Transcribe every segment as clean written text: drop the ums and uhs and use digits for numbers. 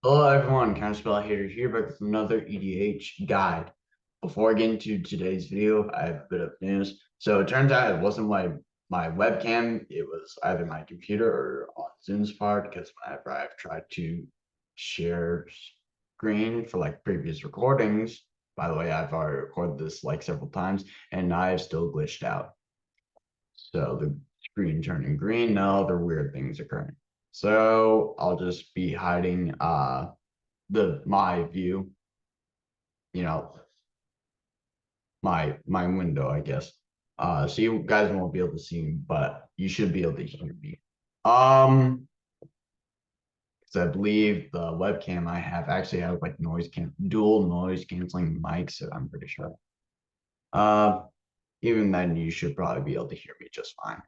Hello everyone, Crucible here back with another EDH guide. Before I get into today's video, I have a bit of news. So it turns out it wasn't my webcam, it was either my computer or on Zoom's part, because whenever I've tried to share screen for like previous recordings, by the way, I've already recorded this like several times, and I've still glitched out. So the screen turning green, no other weird things occurring. So I'll just be hiding my view, you know, my window, I guess. So you guys won't be able to see me, but you should be able to hear me. Um, because I believe the webcam I have actually has like dual noise canceling mics, so I'm pretty sure. Uh, Even then, you should probably be able to hear me just fine.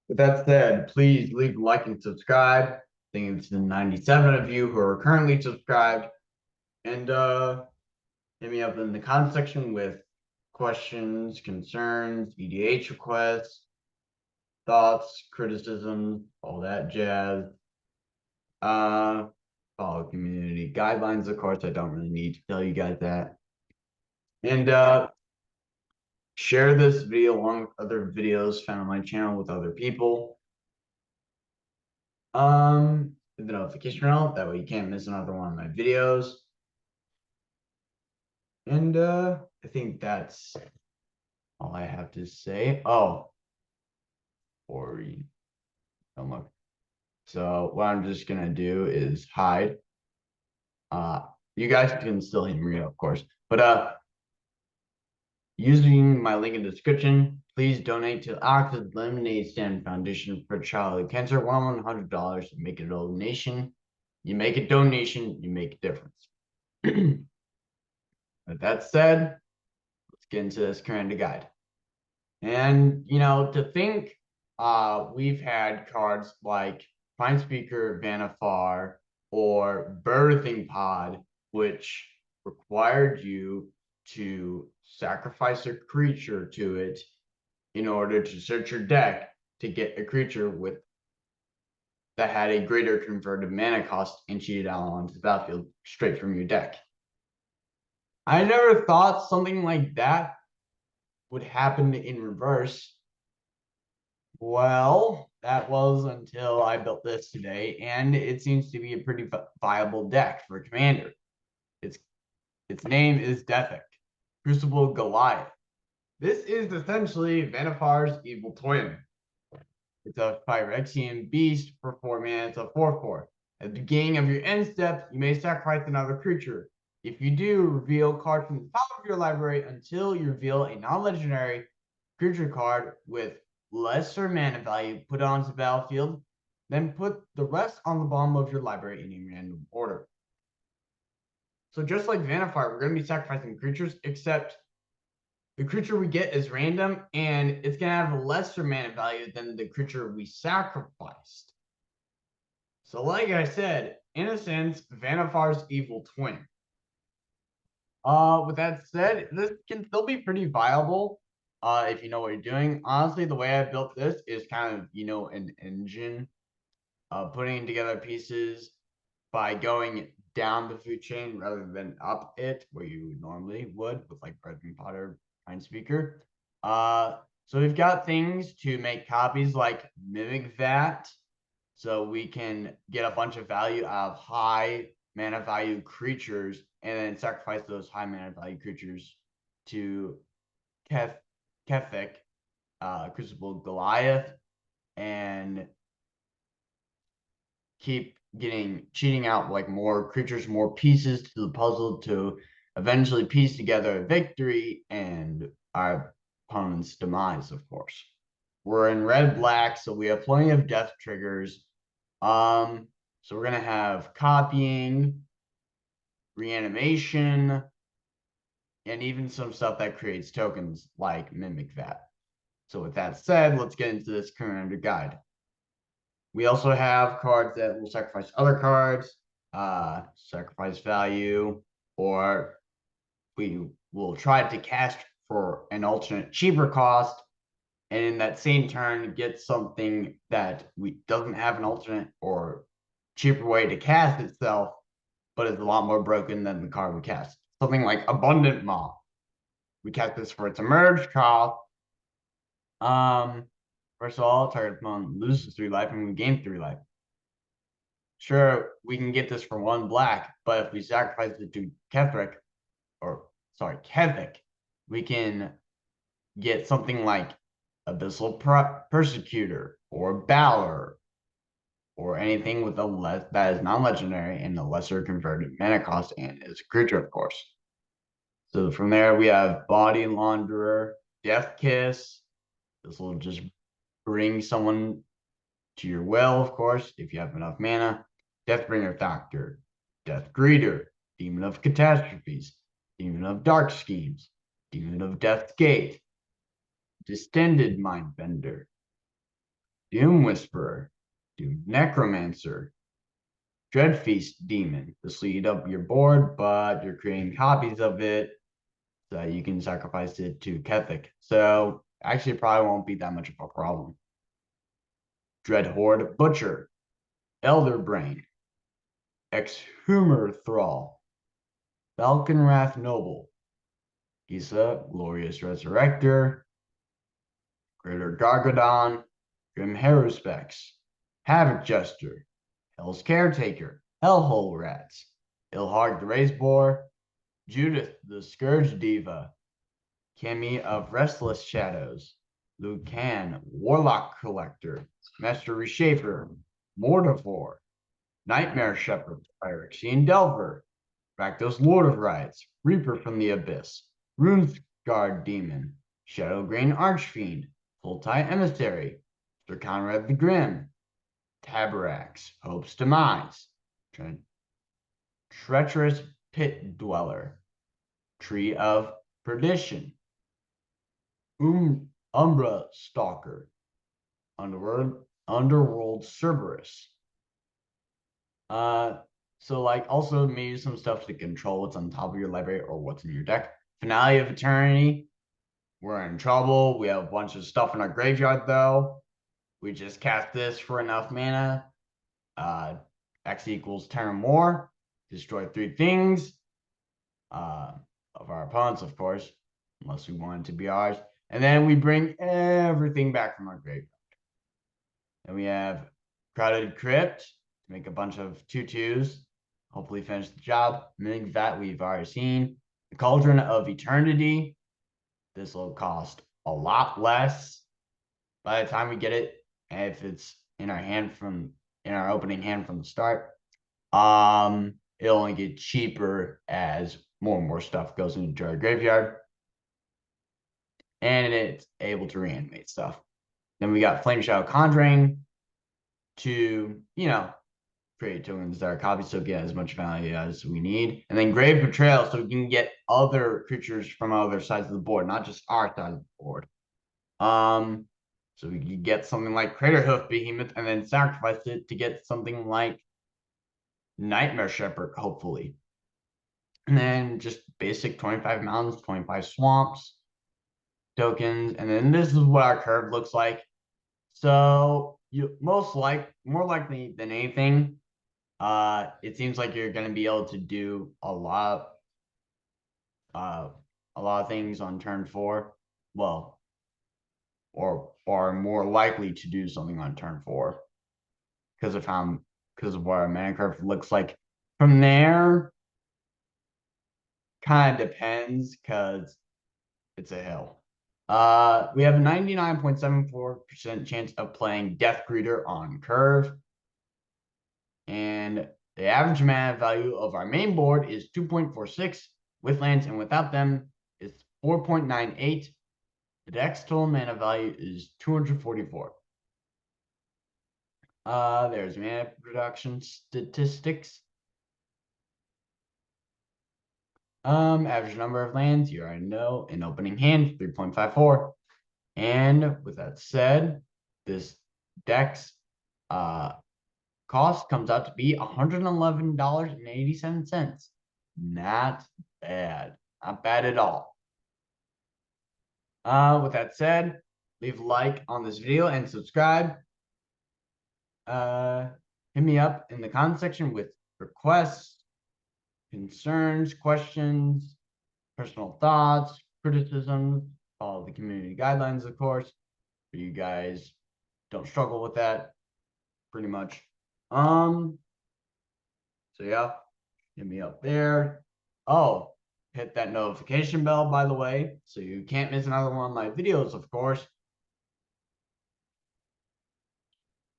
With that said, please leave a like and subscribe. I think it's the 97 of you who are currently subscribed. And hit me up in the comment section with questions, concerns, EDH requests, thoughts, criticisms, all that jazz. Uh, Follow community guidelines, of course. I don't really need to tell you guys that. And share this video along with other videos found on my channel with other people. Hit the notification bell, that way you can't miss another one of my videos. And I think that's all I have to say. Oh, or don't look. So what I'm just gonna do is hide. Uh, you guys can still hear me, of course, but using my link in the description, please donate to Oxford Lemonade Stand Foundation for Childhood Cancer. $100. You make a donation. You make a donation. You make a difference. With that said, let's get into this current guide. And to think, we've had cards like Prime Speaker, Vanifar, or Birthing Pod, which required you to sacrifice a creature to it in order to search your deck to get a creature with that had a greater converted mana cost and cheated out onto the battlefield straight from your deck. I never thought something like that would happen in reverse. Well, that was until I built this today, and it seems to be a pretty viable deck for Commander. Its its name is Kethek, Crucible Goliath. This is essentially Vanifar's evil twin. It's a Phyrexian beast for 4 mana. It's a 4/4. At the beginning of your end step, you may sacrifice another creature. If you do, reveal cards from the top of your library until you reveal a non-legendary creature card with lesser mana value, put it onto the battlefield, then put the rest on the bottom of your library in a random order. So just like Vanifar, we're going to be sacrificing creatures, except the creature we get is random, and it's going to have a lesser mana value than the creature we sacrificed. So like I said, in a sense, Vanifar's evil twin. With that said, this can still be pretty viable if you know what you're doing. Honestly, the way I built this is kind of, an engine, putting together pieces by going down the food chain rather than up it, where you normally would with like Bread and Potter, Pine Speaker. So we've got things to make copies like Mimic that, so we can get a bunch of value out of high mana value creatures and then sacrifice those high mana value creatures to Kethek, Crucible Goliath, and keep cheating out like more creatures, more pieces to the puzzle to eventually piece together a victory and our opponent's demise, of course. We're in red black, so we have plenty of death triggers. So we're gonna have copying, reanimation, and even some stuff that creates tokens like Mimic that. So with that said, let's get into this Commander guide. We also have cards that will sacrifice other cards, sacrifice value, or we will try to cast for an alternate cheaper cost, and in that same turn get something that we doesn't have an alternate or cheaper way to cast itself, but it's a lot more broken than the card we cast. Something like Abundant Maw. We cast this for its emerge cost. First of all, target opponent loses 3 life and we gain 3 life. Sure, we can get this for 1 black, but if we sacrifice it to Kethek, we can get something like Abyssal Persecutor or Balor or anything with that is non-legendary and a lesser converted mana cost and is a creature, of course. So from there we have Body Launderer, Death Kiss. This will just bring someone to your well, of course, if you have enough mana. Deathbringer Doctor, Death Greeter, Demon of Catastrophes, Demon of Dark Schemes, Demon of Death's Gate, Distended Mindbender, Doom Whisperer, Doom Necromancer, Dreadfeast Demon. This will eat up your board, but you're creating copies of it so that you can sacrifice it to Kethek. So actually it probably won't be that much of a problem. Dreadhorde Butcher, Elder Brain, Exhumer Thrall, Falconwrath Noble, Isa, Glorious Resurrector, Greater Gargadon, Grim Haruspex, Havoc Jester, Hell's Caretaker, Hellhole Rats, Ilharg the Razeboar, Judith the Scourge Diva, Kemi of Restless Shadows, Lucan, Warlock Collector, Master Reshaper, Mortivore, Nightmare Shepherd, Phyrexian Delver, Rakdos Lord of Rides, Reaper from the Abyss, Runesguard Demon, Shadowgrain Archfiend, Full-Tie Emissary, Sir Conrad the Grim, Tabarax, Hope's Demise, Treacherous Pit Dweller, Tree of Perdition, Umbra Stalker, Underworld Cerberus. So like also maybe some stuff to control what's on top of your library or what's in your deck. Finale of Eternity. We're in trouble. We have a bunch of stuff in our graveyard though. We just cast this for enough mana. X equals 10 or more. Destroy 3 things. Of our opponents, of course, unless we want it to be ours. And then we bring everything back from our graveyard. And we have Crowded Crypt to make a bunch of 2/2s. Hopefully finish the job. Mig that we've already seen. The Cauldron of Eternity. This will cost a lot less by the time we get it. And if it's in our opening hand from the start. It'll only get cheaper as more and more stuff goes into our graveyard. And it's able to reanimate stuff. Then we got Flame Shadow Conjuring to, create tokens that are copies so get as much value as we need. And then Grave Betrayal so we can get other creatures from other sides of the board, not just our side of the board. So we can get something like Craterhoof Behemoth and then sacrifice it to get something like Nightmare Shepherd, hopefully. And then just basic 25 mountains, 25 swamps, tokens. And then this is what our curve looks like. So more likely than anything, it seems like you're going to be able to do a lot of things on turn 4. Well, or are more likely to do something on turn 4 because of what our mana curve looks like. From there, kind of depends because it's a hill. We have a 99.74% chance of playing Death Greeter on curve. And the average mana value of our main board is 2.46 with lands, and without them is 4.98. The deck's total mana value is 244. There's mana production statistics. Average number of lands, you already know, in opening hand, 3.54. And with that said, this deck's cost comes out to be $111.87. Not bad. Not bad at all. With that said, leave a like on this video and subscribe. Hit me up in the comment section with requests concerns, questions, personal thoughts, criticisms, follow the community guidelines, of course. For you guys don't struggle with that, pretty much. So yeah, hit me up there. Oh, hit that notification bell, by the way, so you can't miss another one of my videos, of course.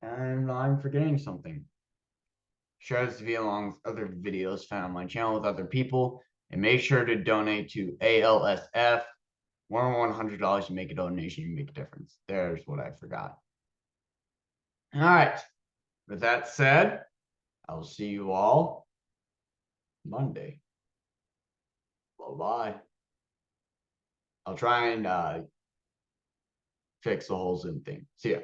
And I'm forgetting something. Share this video along with other videos found on my channel with other people, and make sure to donate to ALSF. More than $100, you make a donation, you make a difference. There's what I forgot. All right. With that said, I'll see you all Monday. Bye-bye. I'll try and fix the whole Zoom thing. See ya.